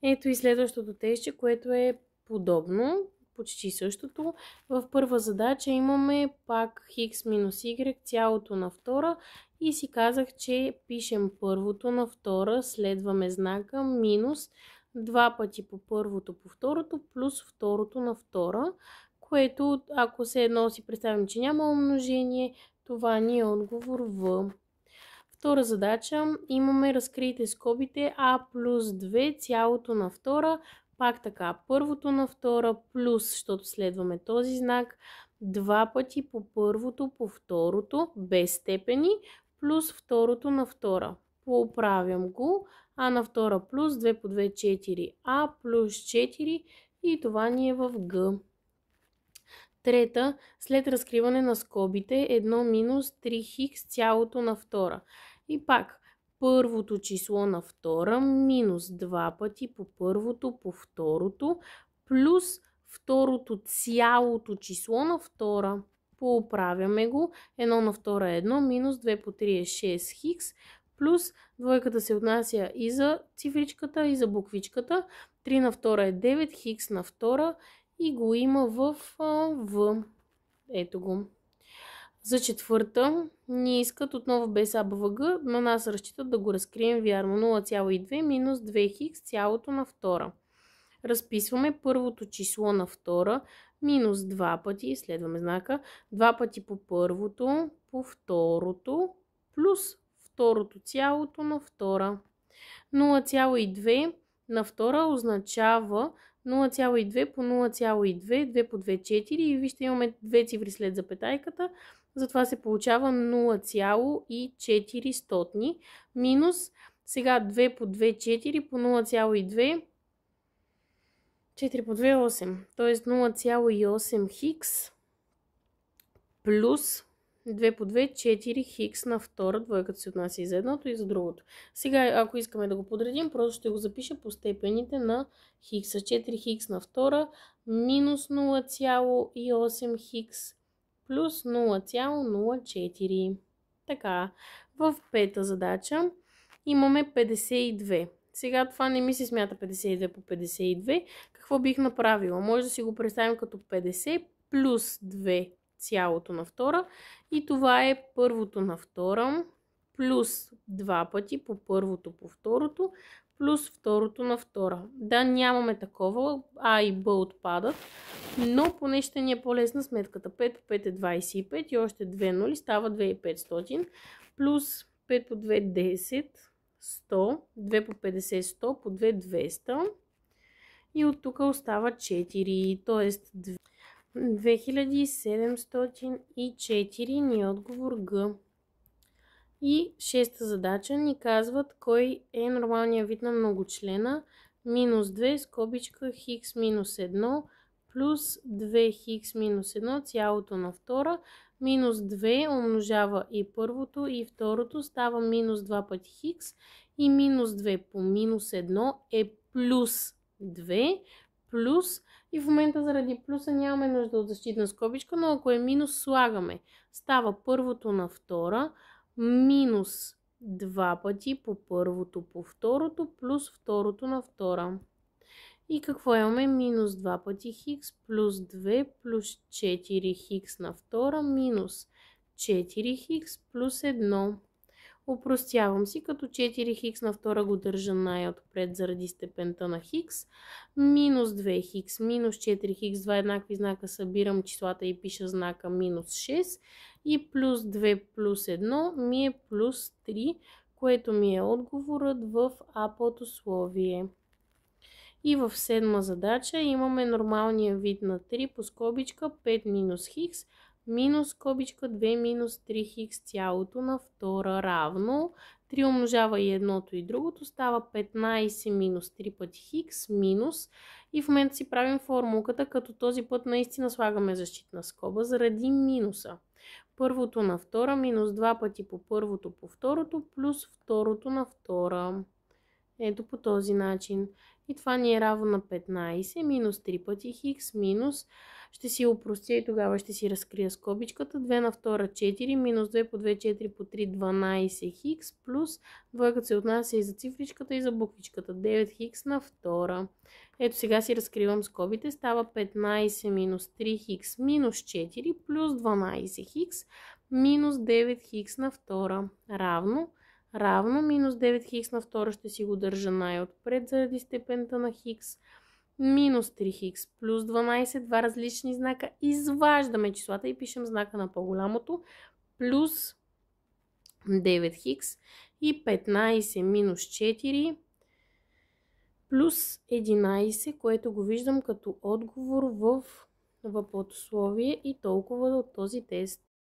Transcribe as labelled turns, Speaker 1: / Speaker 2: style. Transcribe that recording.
Speaker 1: Ето и следващото тестче, което е подобно, почти същото. В първа задача имаме пак хикс минус y цялото на втора и си казах, че пишем първото на втора, следваме знака минус 2 пъти по първото по второто плюс второто на втора, което ако се едно си представим, че няма умножение, това ни е отговор В. Втора задача, имаме разкрийте скобите а плюс 2 цялото на втора, пак така първото на втора плюс, защото следваме този знак, 2 пъти по първото по второто, без степени, плюс второто на втора. Поправям го, а на втора плюс 2 по 2 4, а плюс 4 и това ни е в Г. Трета, след разкриване на скобите 1 минус 3х цялото на втора. И пак, първото число на втора минус 2 пъти по първото по второто плюс второто цялото число на втора. Поправяме го. 1 на втора е 1, минус 2 по 3 е 6х, плюс двойката се отнася и за цифричката, и за буквичката. 3 на втора е 9, хикс на втора и го има в В. Ето го. За четвърта ни искат отново без АБВГ, на нас разчитат да го разкрием вярно. 0,2 минус 2х цялото на втора. Разписваме първото число на втора минус 2 пъти, следваме знака, 2 пъти по първото, по второто, плюс второто цялото на втора. 0,2 на втора означава 0,2 по 0,2, 2 по 2, 4 и вижте имаме две цифри след запетайката, затова се получава 0,4 минус сега 2 по 2, 4 по 0,2, 4 по 2, 8, т.е. 0,8 хикс плюс 2 по 2, 4 хикс на втора, двойката се отнася и за едното и за другото. Сега, ако искаме да го подредим, просто ще го запиша по степените на хикса. 4 хикс на втора минус 0,8 хикс плюс 0,04. Така, в пета задача имаме 52. Сега това не ми се смята 52 по 52. Какво бих направила? Може да си го представим като 50 плюс 2 цялото на втора и това е първото на втора плюс 2 пъти по първото по второто плюс второто на втора. Да, нямаме такова, А и Б отпадат, но поне ще ни е по-лесна сметката. 5 по 5 е 25 и още 2 нули става 2500 плюс 5 по 2 10, 100, 2 по 50 100 по 2 200 и от тук остава 4, т.е. 2704 ни е отговор Г. И шеста задача ни казват кой е нормалният вид на многочлена. Минус 2 скобичка хикс минус 1 плюс 2 хикс минус 1 цялото на втора. Минус 2 умножава и първото и второто става минус 2 пъти хикс и минус 2 по минус 1 е плюс 2 плюс и в момента заради плюса нямаме нужда от защитна скобичка, но ако е минус слагаме. Става първото на втора минус 2 пъти по първото по второто плюс второто на втора. И какво имаме? Минус 2 пъти хикс плюс 2 плюс 4 хикс на втора минус 4 хикс плюс 1. Опростявам си, като 4 хикс на втора го държа най-отпред заради степента на хикс. Минус 2 хикс, минус 4 хикс, два еднакви знака, събирам числата и пиша знака минус 6. И плюс 2 плюс 1 ми е плюс 3, което ми е отговорът в А подусловие. И в седма задача имаме нормалния вид на 3 по скобичка 5 минус хикс минус скобичка 2 минус 3 хикс цялото на втора равно. 3 умножава и едното и другото става 15 минус 3 пъти хикс минус. И в момента си правим формулката, като този път наистина слагаме защитна скоба заради минуса. Първото на втора минус 2 пъти по първото по второто плюс второто на втора. Ето по този начин. И това ни е равно на 15 минус 3 пъти хикс минус, ще си опростя и тогава ще си разкрия скобичката, 2 на втора 4, минус 2 по 2, 4 по 3, 12 хикс, плюс двойката се отнася и за цифричката и за буквичката, 9 хикс на втора. Ето сега си разкривам скобите, става 15 минус 3 хикс минус 4 плюс 12 хикс минус 9 хикс на втора, равно минус 9 хикс на втора, ще си го държа най-отпред заради степента на хикс, минус 3 хикс плюс 12, два различни знака, изваждаме числата и пишем знака на по-голямото, плюс 9 хикс и 15 минус 4 плюс 11, което го виждам като отговор в въплатословие и толкова от този тест.